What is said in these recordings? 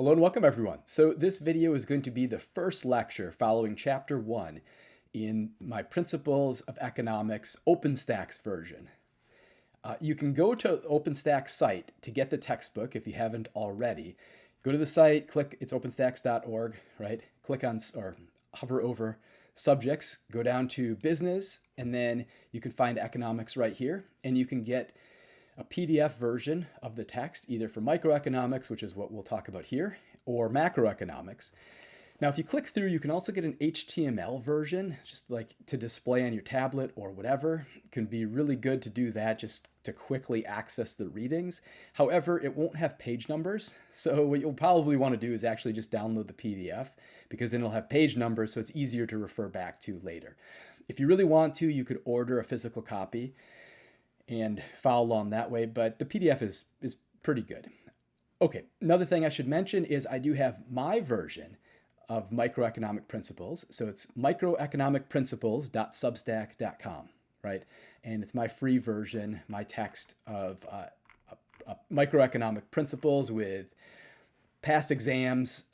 Hello and welcome everyone. So this video is going to be the first lecture following chapter 1 in my Principles of Economics Openstax version. You can go to Openstax site to get the textbook if you haven't already. Go to the site, click, it's openstax.org, right? Click on or hover over subjects, go down to business, and then you can find economics right here, and you can get a PDF version of the text, either for microeconomics, which is what we'll talk about here, or macroeconomics. Now, if you click through, you can also get an HTML version, just like to display on your tablet or whatever. It can be really good to do that just to quickly access the readings. However, it won't have page numbers. So what you'll probably want to do is actually just download the PDF, because then it'll have page numbers, so it's easier to refer back to later. If you really want to, you could order a physical copy and follow along that way, but the PDF is pretty good. Okay, another thing I should mention is I do have my version of microeconomic principles. So it's microeconomicprinciples.substack.com, right? And it's my free version, my text of microeconomic principles with past exams,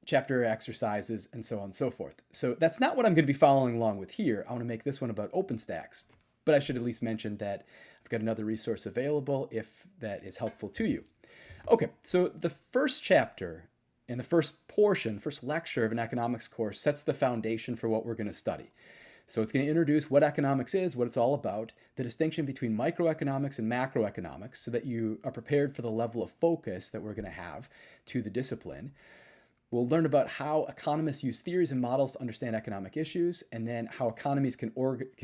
chapter exercises, and so on and so forth. So that's not what I'm going to be following along with here. I want to make this one about Openstax, but I should at least mention that I've got another resource available if that is helpful to you. Okay, so the first chapter and the first portion, first lecture of an economics course sets the foundation for what we're going to study. So it's going to introduce what economics is, what it's all about, the distinction between microeconomics and macroeconomics, so that you are prepared for the level of focus that we're going to have to the discipline. We'll learn about how economists use theories and models to understand economic issues, and then how economies can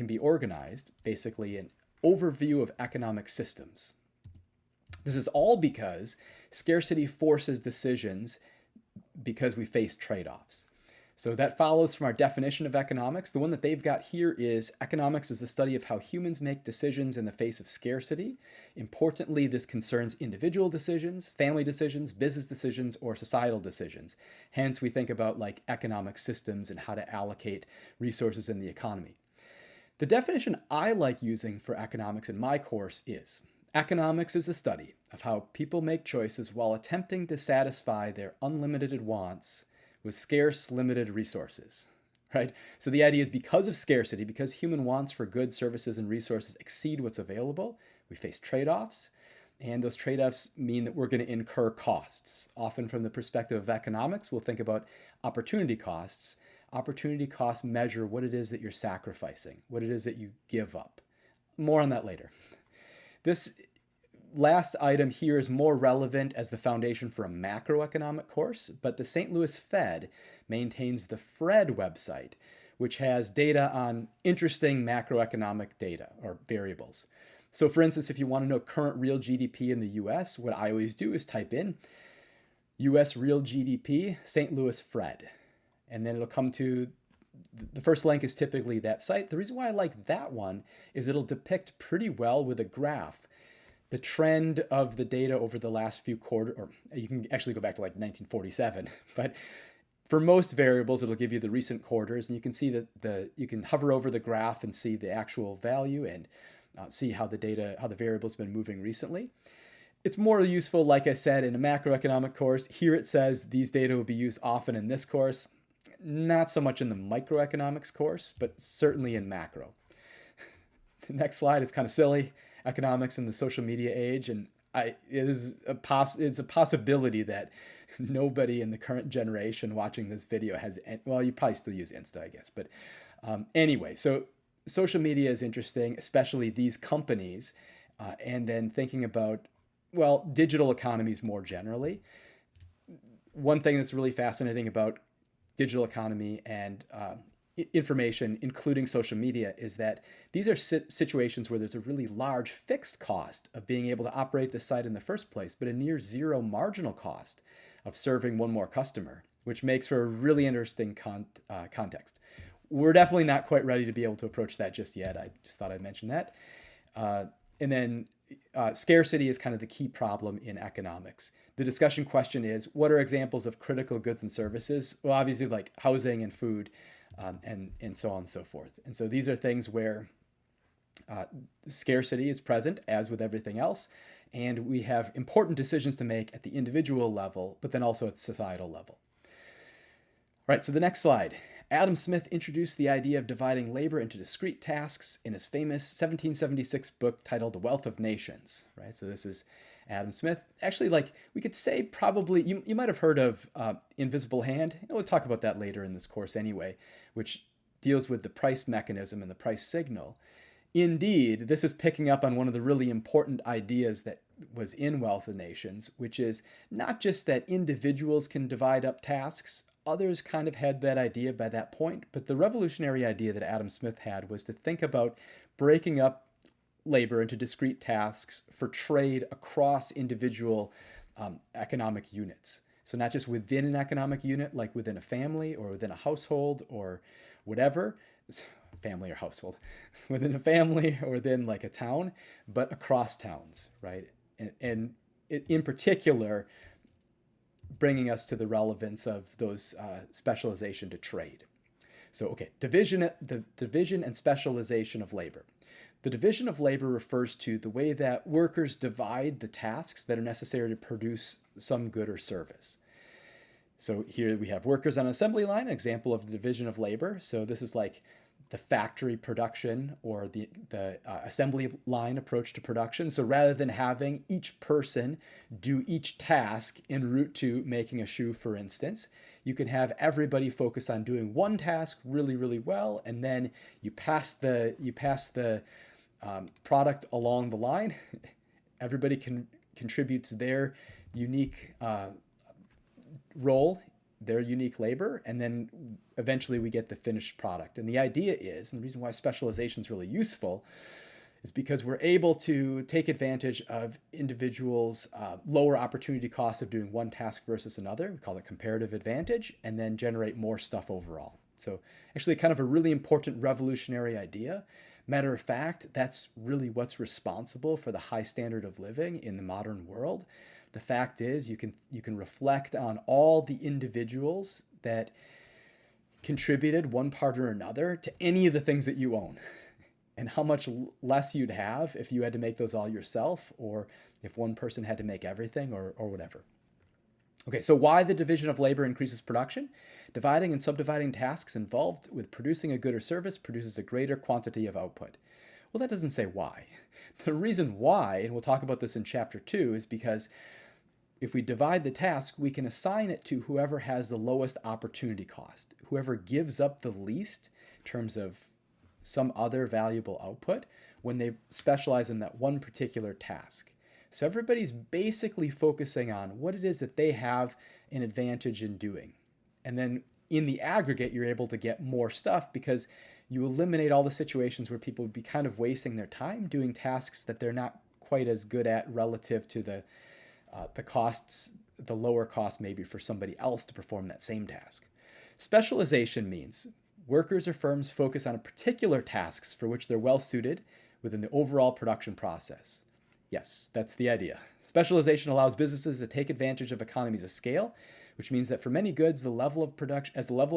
be organized, basically an overview of economic systems. This is all because scarcity forces decisions because we face trade-offs. So that follows from our definition of economics. The one that they've got here is economics is the study of how humans make decisions in the face of scarcity. Importantly, this concerns individual decisions, family decisions, business decisions, or societal decisions. Hence, we think about like economic systems and how to allocate resources in the economy. The definition I like using for economics in my course is: economics is the study of how people make choices while attempting to satisfy their unlimited wants with scarce, limited resources, right? So the idea is, because of scarcity, because human wants for goods, services, and resources exceed what's available, we face trade-offs, and those trade-offs mean that we're going to incur costs. Often from the perspective of economics, we'll think about opportunity costs. Opportunity costs measure what it is that you're sacrificing, what it is that you give up. More on that later. This last item here is more relevant as the foundation for a macroeconomic course, but the St. Louis Fed maintains the FRED website, which has data on interesting macroeconomic data or variables. So for instance, if you want to know current real GDP in the US, what I always do is type in US real GDP, St. Louis Fred, and then it'll come to the first link is typically that site. The reason why I like that one is it'll depict pretty well with a graph the trend of the data over the last few quarters, or you can actually go back to like 1947, but for most variables, it'll give you the recent quarters, and you can see that you can hover over the graph and see the actual value and see how the variable's been moving recently. It's more useful, like I said, in a macroeconomic course. Here it says these data will be used often in this course, not so much in the microeconomics course, but certainly in macro. The next slide is kind of silly. Economics in the social media age, and it's a possibility that nobody in the current generation watching this video has, well, you probably still use Insta, I guess, but anyway, so social media is interesting, especially these companies, and then thinking about, well, digital economies more generally. One thing that's really fascinating about digital economy and information, including social media, is that these are situations where there's a really large fixed cost of being able to operate the site in the first place, but a near zero marginal cost of serving one more customer, which makes for a really interesting context. We're definitely not quite ready to be able to approach that just yet. I just thought I'd mention that. And then scarcity is kind of the key problem in economics. The discussion question is, what are examples of critical goods and services? Well, obviously like housing and food, and so on and so forth. And so these are things where scarcity is present, as with everything else, and we have important decisions to make at the individual level, but then also at the societal level. All right, so the next slide. Adam Smith introduced the idea of dividing labor into discrete tasks in his famous 1776 book titled The Wealth of Nations, right? So this is Adam Smith. Actually, like we could say probably, you might have heard of Invisible Hand. We'll talk about that later in this course anyway, which deals with the price mechanism and the price signal. Indeed, this is picking up on one of the really important ideas that was in Wealth of Nations, which is not just that individuals can divide up tasks. Others kind of had that idea by that point, but the revolutionary idea that Adam Smith had was to think about breaking up labor into discrete tasks for trade across individual economic units. So not just within an economic unit, like within a family or within a household or whatever, family or household, within a family or within like a town, but across towns, right? And in particular, bringing us to the relevance of those specialization to trade. So, okay, the division and specialization of labor. The division of labor refers to the way that workers divide the tasks that are necessary to produce some good or service. So here we have workers on an assembly line, an example of the division of labor. So this is like the factory production or the assembly line approach to production. So rather than having each person do each task en route to making a shoe, for instance, you can have everybody focus on doing one task really, really well, and then you pass the product along the line. Everybody contributes their unique role, their unique labor, and then eventually we get the finished product. And the idea is, and the reason why specialization is really useful, is because we're able to take advantage of individuals' lower opportunity costs of doing one task versus another. We call it comparative advantage, and then generate more stuff overall. So actually kind of a really important revolutionary idea. Matter of fact, that's really what's responsible for the high standard of living in the modern world. The fact is, you can reflect on all the individuals that contributed one part or another to any of the things that you own, and how much less you'd have if you had to make those all yourself, or if one person had to make everything, or whatever. Okay, so why the division of labor increases production? Dividing and subdividing tasks involved with producing a good or service produces a greater quantity of output. Well, that doesn't say why. The reason why, and we'll talk about this in chapter 2, is because if we divide the task, we can assign it to whoever has the lowest opportunity cost, whoever gives up the least in terms of some other valuable output when they specialize in that one particular task. So everybody's basically focusing on what it is that they have an advantage in doing. And then in the aggregate, you're able to get more stuff because you eliminate all the situations where people would be kind of wasting their time doing tasks that they're not quite as good at relative to the costs, the lower cost maybe for somebody else to perform that same task. Specialization means workers or firms focus on particular tasks for which they're well suited within the overall production process. Yes, that's the idea. Specialization allows businesses to take advantage of economies of scale, which means that for many goods, as the level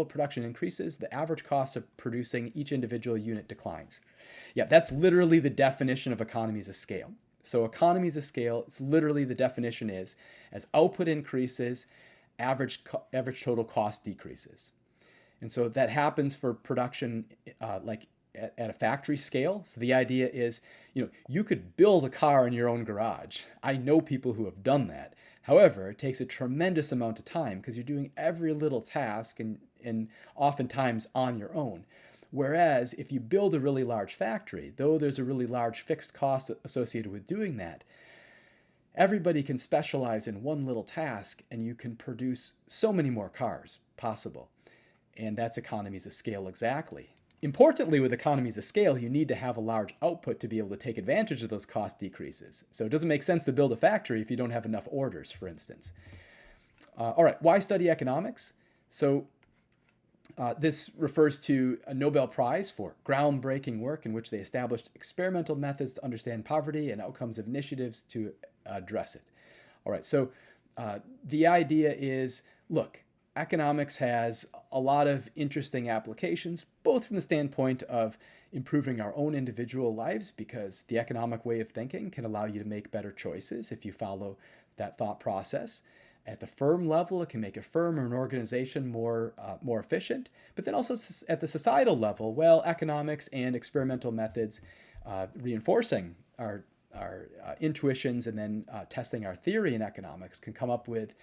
of production increases, the average cost of producing each individual unit declines. Yeah, that's literally the definition of economies of scale. So economies of scale, it's literally the definition is, as output increases, average total cost decreases. And so that happens for production like at a factory scale. So the idea is, you could build a car in your own garage. I know people who have done that. However, it takes a tremendous amount of time because you're doing every little task and oftentimes on your own. Whereas if you build a really large factory, though there's a really large fixed cost associated with doing that, everybody can specialize in one little task and you can produce so many more cars possible. And that's economies of scale exactly. Importantly, with economies of scale, you need to have a large output to be able to take advantage of those cost decreases. So it doesn't make sense to build a factory if you don't have enough orders, for instance. All right, why study economics? So this refers to a Nobel Prize for groundbreaking work in which they established experimental methods to understand poverty and outcomes of initiatives to address it. All right, so the idea is, look, economics has a lot of interesting applications, both from the standpoint of improving our own individual lives, because the economic way of thinking can allow you to make better choices if you follow that thought process. At the firm level, it can make a firm or an organization more efficient. But then also at the societal level, well, economics and experimental methods reinforcing our intuitions and then testing our theory in economics can come up with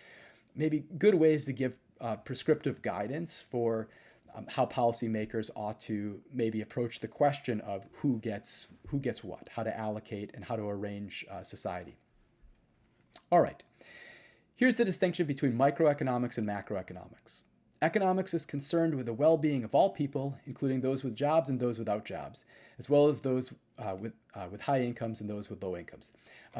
maybe good ways to give prescriptive guidance for how policymakers ought to maybe approach the question of who gets what, how to allocate and how to arrange society. All right. Here's the distinction between microeconomics and macroeconomics. Economics is concerned with the well-being of all people, including those with jobs and those without jobs, as well as those with high incomes and those with low incomes.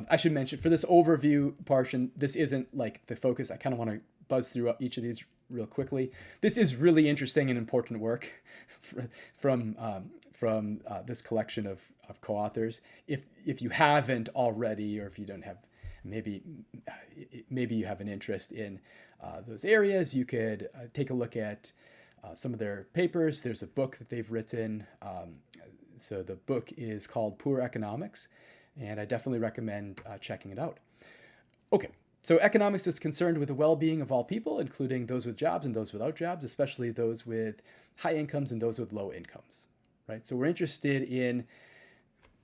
I should mention, for this overview portion, this isn't like the focus. I kind of want to buzz through each of these real quickly. This is really interesting and important work from this collection of co-authors. If you haven't already, or if you don't have, maybe you have an interest in those areas, you could take a look at some of their papers. There's a book that they've written. So the book is called Poor Economics, and I definitely recommend checking it out. Okay, so economics is concerned with the well-being of all people, including those with jobs and those without jobs, especially those with high incomes and those with low incomes, right? So we're interested in,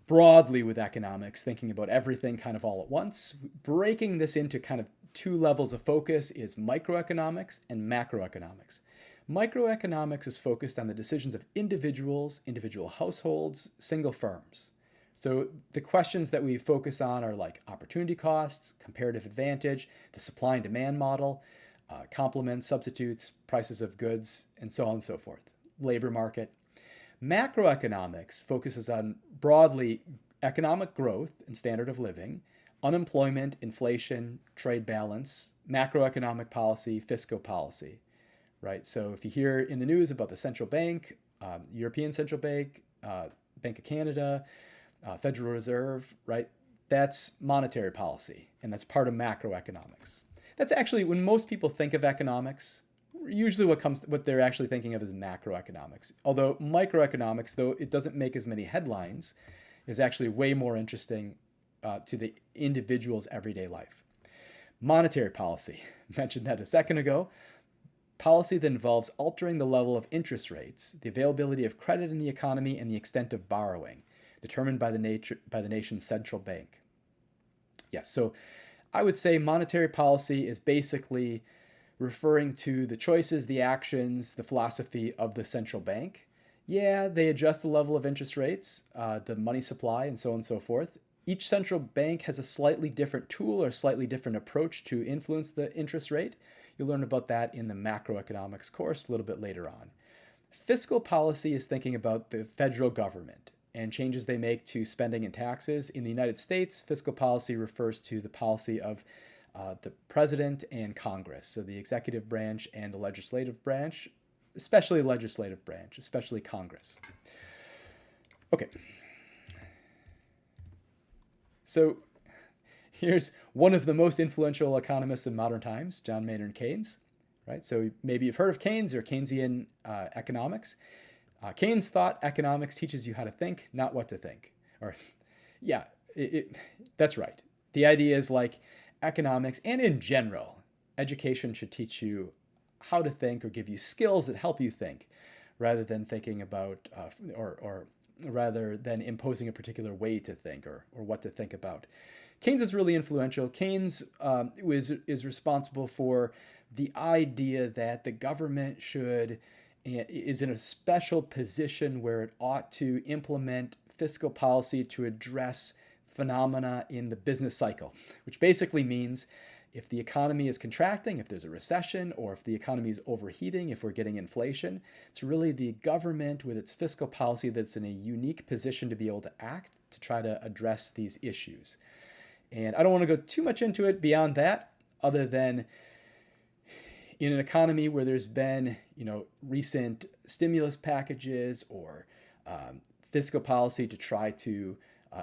broadly with economics, thinking about everything kind of all at once. Breaking this into kind of two levels of focus is microeconomics and macroeconomics. Microeconomics is focused on the decisions of individuals, individual households, single firms. So the questions that we focus on are like opportunity costs, comparative advantage, the supply and demand model, complements, substitutes, prices of goods, and so on and so forth, labor market. Macroeconomics focuses on broadly economic growth and standard of living, unemployment, inflation, trade balance, macroeconomic policy, fiscal policy, right? So if you hear in the news about the central bank, European Central Bank, Bank of Canada, Federal Reserve, right? That's monetary policy, and that's part of macroeconomics. That's actually, when most people think of economics, usually what they're actually thinking of is macroeconomics. Although microeconomics, though it doesn't make as many headlines, is actually way more interesting to the individual's everyday life. Monetary policy, mentioned that a second ago. Policy that involves altering the level of interest rates, the availability of credit in the economy, and the extent of borrowing, determined by the nation's central bank. Yes, so I would say monetary policy is basically referring to the choices, the actions, the philosophy of the central bank. Yeah, they adjust the level of interest rates, the money supply, and so on and so forth. Each central bank has a slightly different tool or slightly different approach to influence the interest rate. You'll learn about that in the macroeconomics course a little bit later on. Fiscal policy is thinking about the federal government and changes they make to spending and taxes. In the United States, fiscal policy refers to the policy of the president and Congress, so the executive branch and the legislative branch, especially legislative branch, especially Congress. Okay. So here's one of the most influential economists of modern times, John Maynard Keynes, right? So maybe you've heard of Keynes or Keynesian economics. Keynes thought economics teaches you how to think, not what to think. Or, yeah, that's right. The idea is like economics, and in general, education should teach you how to think or give you skills that help you think, rather than thinking about, or rather than imposing a particular way to think or what to think about. Keynes is really influential. Keynes is responsible for the idea that the government is in a special position where it ought to implement fiscal policy to address phenomena in the business cycle, which basically means if the economy is contracting, if there's a recession, or if the economy is overheating, if we're getting inflation, it's really the government with its fiscal policy that's in a unique position to be able to act to try to address these issues. And I don't want to go too much into it beyond that, other than in an economy where there's been, recent stimulus packages or fiscal policy to try to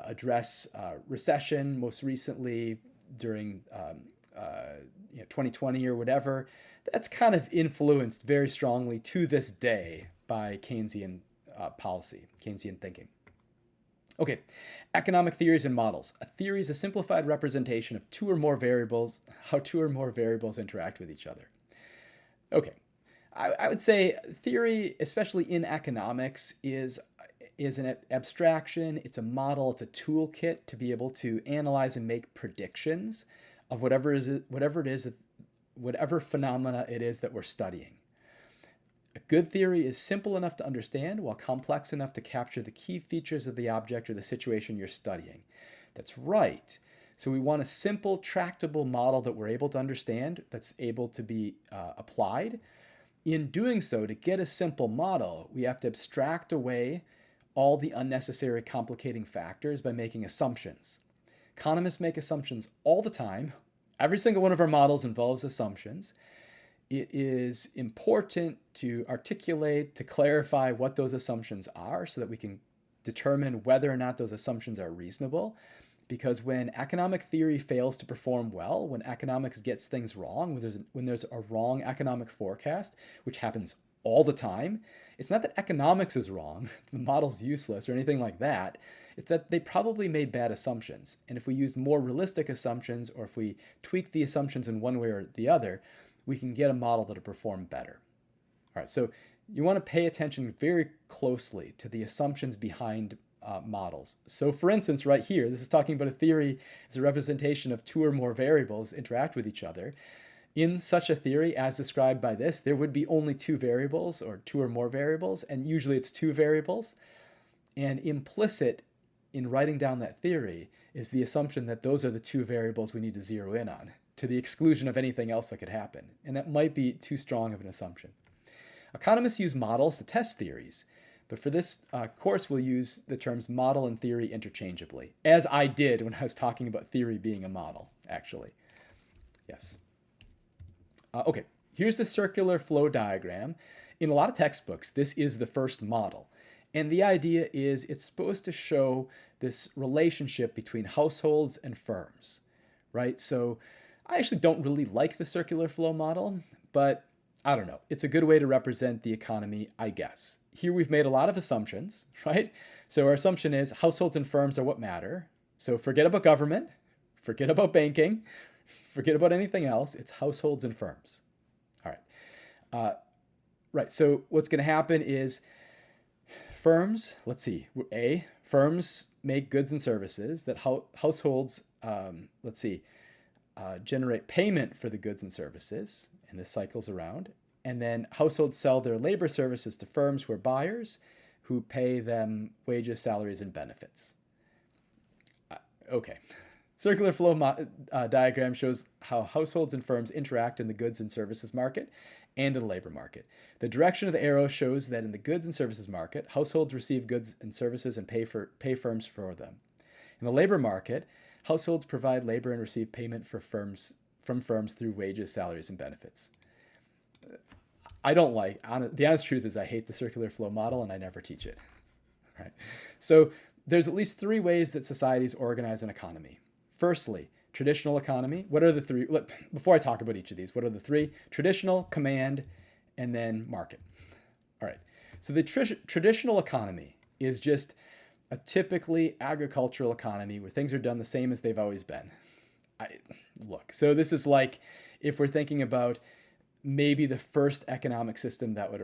address recession, most recently during 2020 or whatever, that's kind of influenced very strongly to this day by Keynesian policy, Keynesian thinking. Okay, economic theories and models. A theory is a simplified representation of two or more variables, how two or more variables interact with each other. Okay, I would say theory, especially in economics, is an abstraction. It's a model. It's a toolkit to be able to analyze and make predictions of whatever phenomena it is that we're studying. A good theory is simple enough to understand while complex enough to capture the key features of the object or the situation you're studying. That's right. So we want a simple, tractable model that we're able to understand, that's able to be applied. In doing so, to get a simple model, we have to abstract away all the unnecessary complicating factors by making assumptions. Economists make assumptions all the time. Every single one of our models involves assumptions. It is important to articulate, to clarify what those assumptions are so that we can determine whether or not those assumptions are reasonable. Because when economic theory fails to perform well, when economics gets things wrong, when there's a wrong economic forecast, which happens all the time, it's not that economics is wrong, the model's useless or anything like that. It's that they probably made bad assumptions. And if we use more realistic assumptions, or if we tweak the assumptions in one way or the other, we can get a model that'll perform better. All right, so you want to pay attention very closely to the assumptions behind models. So for instance, right here, this is talking about a theory as a representation of two or more variables interact with each other. In such a theory, as described by this, there would be only two variables or two or more variables, and usually it's two variables. And implicit in writing down that theory is the assumption that those are the two variables we need to zero in on, to the exclusion of anything else that could happen. And that might be too strong of an assumption. Economists use models to test theories, but for this course, we'll use the terms model and theory interchangeably, as I did when I was talking about theory being a model, actually. Yes. Okay, here's the circular flow diagram. In a lot of textbooks, this is the first model. And the idea is it's supposed to show this relationship between households and firms, right? So I actually don't really like the circular flow model, but I don't know. It's a good way to represent the economy, I guess. Here we've made a lot of assumptions, right? So our assumption is households and firms are what matter. So forget about government, forget about banking, forget about anything else. It's households and firms. All right. Right. So what's going to happen is firms, let's see, firms make goods and services that households, generate payment for the goods and services, and this cycles around. And then households sell their labor services to firms who are buyers, who pay them wages, salaries, and benefits. Okay. Circular flow diagram shows how households and firms interact in the goods and services market and in the labor market. The direction of the arrow shows that in the goods and services market, households receive goods and services and pay firms for them. In the labor market, households provide labor and receive payment from firms through wages, salaries, and benefits. The honest truth is I hate the circular flow model and I never teach it. Right? So there's at least three ways that societies organize an economy. Firstly, traditional economy. What are the three? Before I talk about each of these, what are the three? Traditional, command, and then market. All right. So the traditional economy is just a typically agricultural economy where things are done the same as they've always been. So this is like if we're thinking about maybe the first economic system that would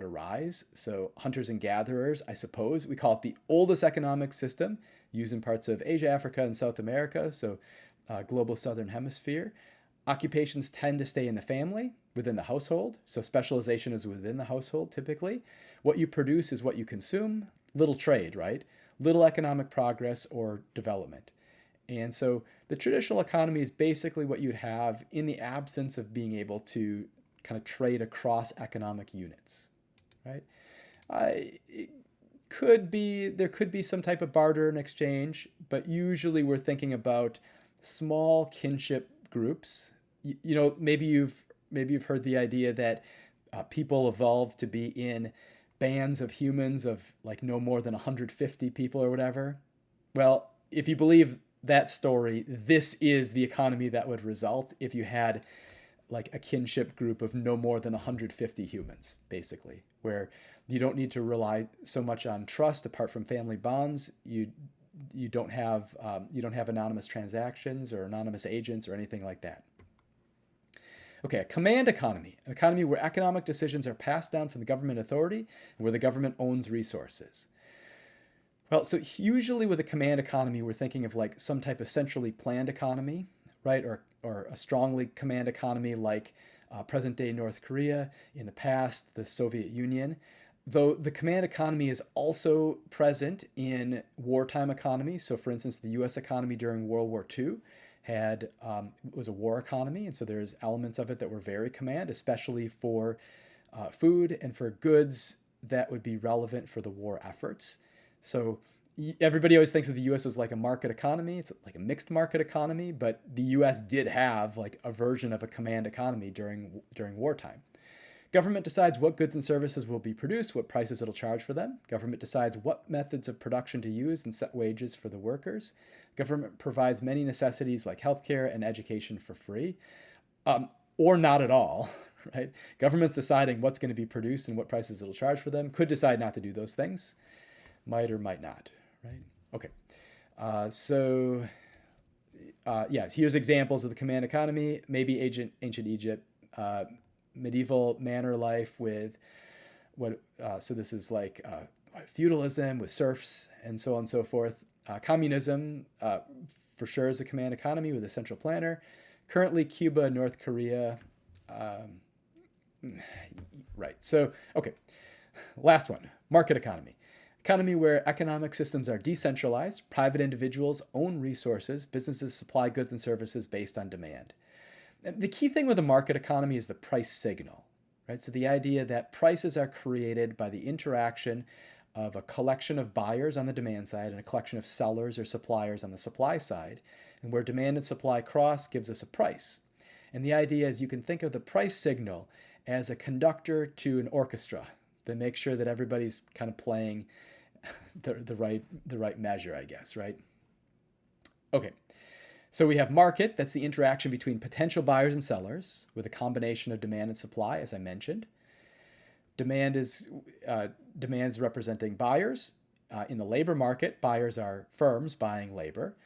arise. So hunters and gatherers, I suppose. We call it the oldest economic system, used in parts of Asia, Africa, and South America, so global southern hemisphere. Occupations tend to stay in the family, within the household, so specialization is within the household typically. What you produce is what you consume. Little trade, right? Little economic progress or development. And so the traditional economy is basically what you'd have in the absence of being able to kind of trade across economic units, right? There could be some type of barter and exchange, but usually we're thinking about small kinship groups. Maybe you've heard the idea that people evolved to be in bands of humans of like no more than 150 people or whatever. Well, if you believe that story, this is the economy that would result if you had like a kinship group of no more than 150 humans, basically, where you don't need to rely so much on trust apart from family bonds. You don't have anonymous transactions or anonymous agents or anything like that. Okay, a command economy, an economy where economic decisions are passed down from the government authority and where the government owns resources. Well, so usually with a command economy, we're thinking of like some type of centrally planned economy, right? Or a strongly command economy like present-day North Korea, in the past, the Soviet Union. Though the command economy is also present in wartime economies. So for instance, the US economy during World War II was a war economy, and so there's elements of it that were very command, especially for food and for goods that would be relevant for the war efforts. So everybody always thinks of the US as like a market economy. It's like a mixed market economy, but the US did have like a version of a command economy during wartime. Government decides what goods and services will be produced, what prices it'll charge for them. Government decides what methods of production to use and set wages for the workers. Government provides many necessities like healthcare and education for free, or not at all, right? Government's deciding what's going to be produced and what prices it'll charge for them. Could decide not to do those things. Might or might not, right? Okay. Yes, here's examples of the command economy. Maybe ancient Egypt, medieval manor life with so this is like feudalism with serfs and so on and so forth. Communism, for sure, is a command economy with a central planner. Currently, Cuba, North Korea. Right. So, okay. Last one, market economy. Economy where economic systems are decentralized, private individuals own resources, businesses supply goods and services based on demand. The key thing with a market economy is the price signal, right? So the idea that prices are created by the interaction of a collection of buyers on the demand side and a collection of sellers or suppliers on the supply side, and where demand and supply cross gives us a price. And the idea is you can think of the price signal as a conductor to an orchestra that makes sure that everybody's kind of playing the right measure, I guess, right? Okay. So we have market, that's the interaction between potential buyers and sellers with a combination of demand and supply, as I mentioned. Demand's representing buyers. In the labor market, buyers are firms buying labor.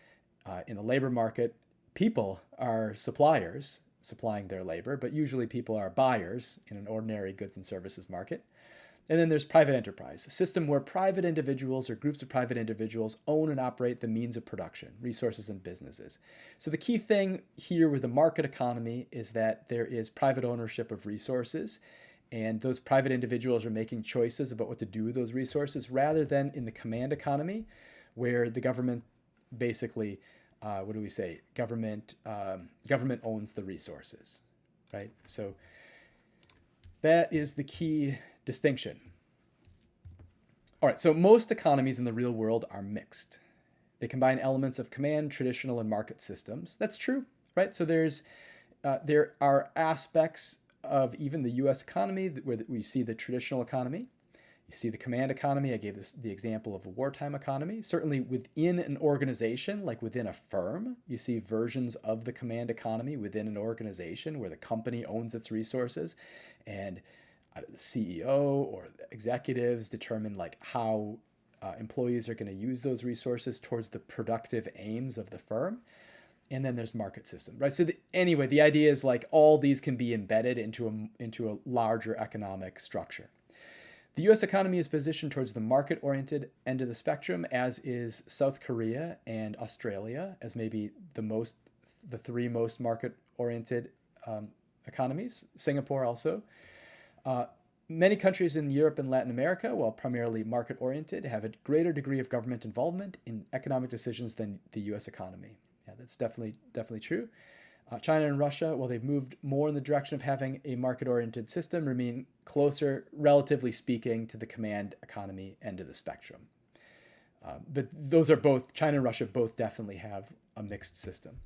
In the labor market, people are suppliers supplying their labor, but usually people are buyers in an ordinary goods and services market. And then there's private enterprise, a system where private individuals or groups of private individuals own and operate the means of production, resources, and businesses. So the key thing here with the market economy is that there is private ownership of resources, and those private individuals are making choices about what to do with those resources, rather than in the command economy, where the government basically, Government owns the resources, right? So that is the key distinction. All right, so most economies in the real world are mixed. They combine elements of command, traditional, and market systems. That's true, right? So there are aspects of even the U.S. economy where we see the traditional economy. You see the command economy. I gave the example of a wartime economy. Certainly within an organization, like within a firm, you see versions of the command economy within an organization where the company owns its resources, and the CEO or the executives determine like how employees are going to use those resources towards the productive aims of the firm. And then there's market system, right? So anyway, the idea is like all these can be embedded into a larger economic structure. The U.S. economy is positioned towards the market-oriented end of the spectrum, as is South Korea and Australia, as maybe the three most market-oriented economies. Singapore also. Many countries in Europe and Latin America, while primarily market-oriented, have a greater degree of government involvement in economic decisions than the U.S. economy. Yeah, that's definitely true. China and Russia, while they've moved more in the direction of having a market-oriented system, remain closer, relatively speaking, to the command economy end of the spectrum. But those are both, China and Russia both definitely have a mixed system.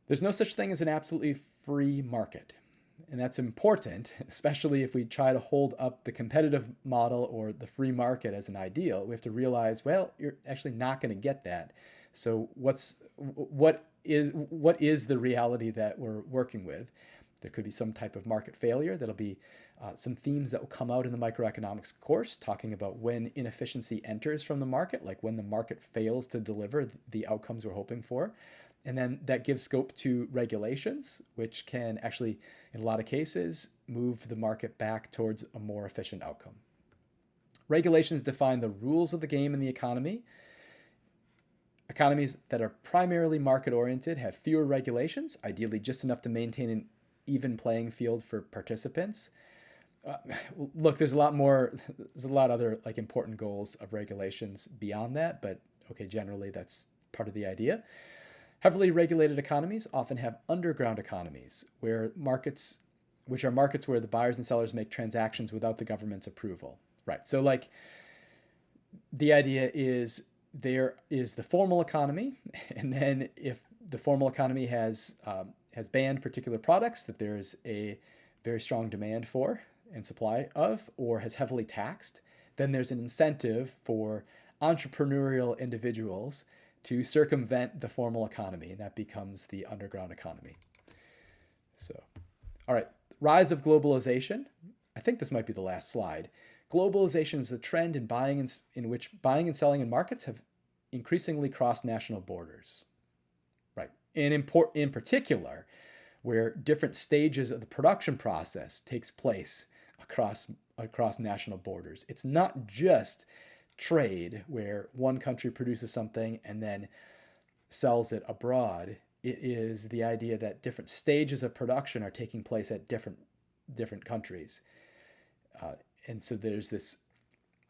There's no such thing as an absolutely free market. And that's important, especially if we try to hold up the competitive model or the free market as an ideal. We have to realize, well, you're actually not going to get that. So what what is the reality that we're working with. There could be some type of market failure. That'll be some themes that will come out in the microeconomics course, talking about when inefficiency enters from the market, like when the market fails to deliver the outcomes we're hoping for. And then that gives scope to regulations, which can actually, in a lot of cases, move the market back towards a more efficient outcome. Regulations define the rules of the game in the economy. Economies that are primarily market-oriented have fewer regulations, ideally just enough to maintain an even playing field for participants. Look, there's a lot other like important goals of regulations beyond that, but okay, generally that's part of the idea. Heavily regulated economies often have underground economies, which are markets where the buyers and sellers make transactions without the government's approval. Right. So like the idea is there is the formal economy, and then if the formal economy has banned particular products that there is a very strong demand for and supply of, or has heavily taxed, then there's an incentive for entrepreneurial individuals to circumvent the formal economy, and that becomes the underground economy. So, all right, rise of globalization. I think this might be the last slide. Globalization is a trend in which buying and selling in markets have increasingly crossed national borders. Right. And in particular, where different stages of the production process takes place across national borders. It's not just trade where one country produces something and then sells it abroad. It is the idea that different stages of production are taking place at different countries. And so there's this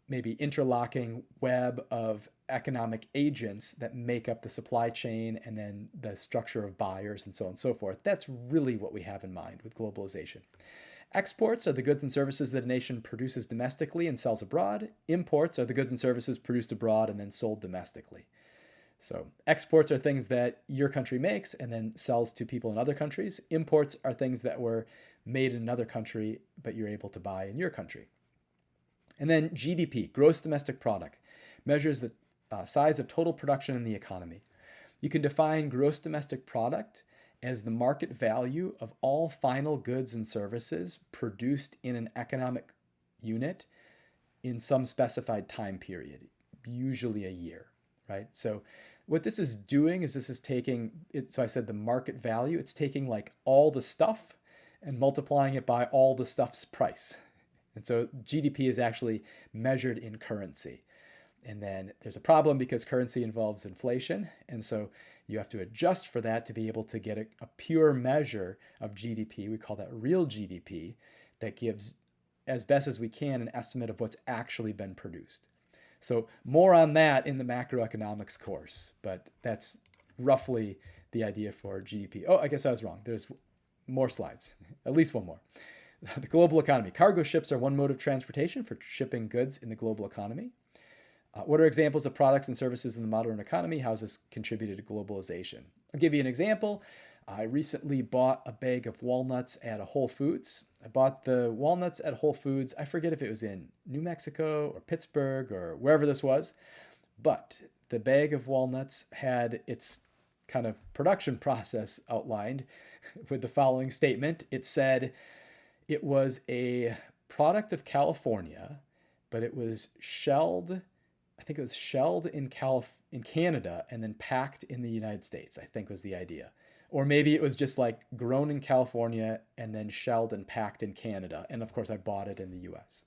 maybe interlocking web of economic agents that make up the supply chain and then the structure of buyers and so on and so forth. That's really what we have in mind with globalization. Exports are the goods and services that a nation produces domestically and sells abroad. Imports are the goods and services produced abroad and then sold domestically. So exports are things that your country makes and then sells to people in other countries. Imports are things that were made in another country, but you're able to buy in your country. And then GDP, gross domestic product, measures the size of total production in the economy. You can define gross domestic product as the market value of all final goods and services produced in an economic unit in some specified time period, usually a year, right? So what this is doing is this is taking it. So I said the market value, it's taking like all the stuff and multiplying it by all the stuff's price. And so GDP is actually measured in currency. And then there's a problem because currency involves inflation. And so you have to adjust for that to be able to get a pure measure of GDP. We call that real GDP, that gives, as best as we can, an estimate of what's actually been produced. So more on that in the macroeconomics course, but that's roughly the idea for GDP. Oh, I guess I was wrong. There's more slides, at least one more. The global economy. Cargo ships are one mode of transportation for shipping goods in the global economy. What are examples of products and services in the modern economy? How has this contributed to globalization? I'll give you an example. I recently bought a bag of walnuts at a Whole Foods. I bought the walnuts at Whole Foods. I forget if it was in New Mexico or Pittsburgh or wherever this was, but the bag of walnuts had its kind of production process outlined with the following statement. It said it was a product of California, but it was shelled. I think it was shelled in Canada and then packed in the United States, I think was the idea. Or maybe it was just like grown in California and then shelled and packed in Canada. And of course, I bought it in the US.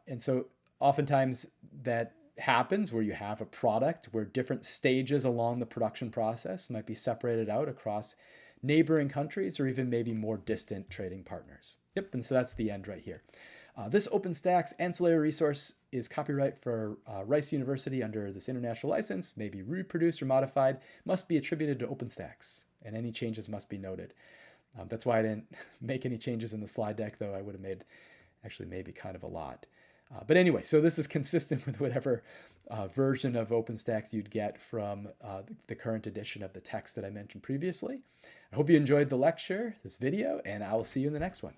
And so oftentimes that happens where you have a product where different stages along the production process might be separated out across neighboring countries or even maybe more distant trading partners. Yep, and so that's the end right here. This Openstax ancillary resource is copyright for Rice University under this international license, may be reproduced or modified, must be attributed to Openstax, and any changes must be noted. That's why I didn't make any changes in the slide deck, though I would have made actually maybe kind of a lot. But anyway, so this is consistent with whatever version of Openstax you'd get from the current edition of the text that I mentioned previously. I hope you enjoyed the lecture, this video, and I will see you in the next one.